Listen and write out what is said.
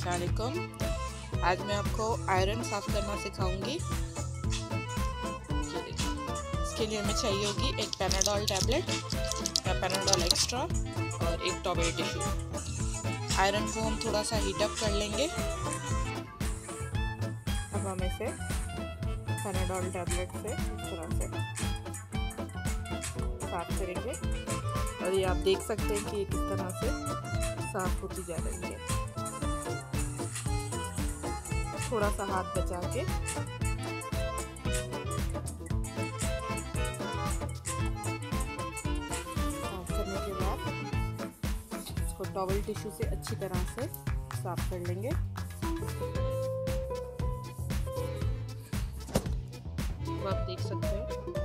अस्सलाम वालेकुम। आज मैं आपको आयरन साफ़ करना सिखाऊंगी। इसके लिए हमें चाहिए होगी एक पैनाडोल टैबलेट या पैनाडोल एक्स्ट्रा और एक टॉवल टिश्यू। आयरन को हम थोड़ा सा हीट अप कर लेंगे। अब हम इसे पैनाडोल टैबलेट से इस तरह से साफ करेंगे और ये आप देख सकते हैं कि ये किस तरह से साफ होती जा रही है। थोड़ा सा हाथ बचा के साफ करने के बाद इसको टॉवल टिश्यू से अच्छी तरह से साफ कर लेंगे। वो आप देख सकते हैं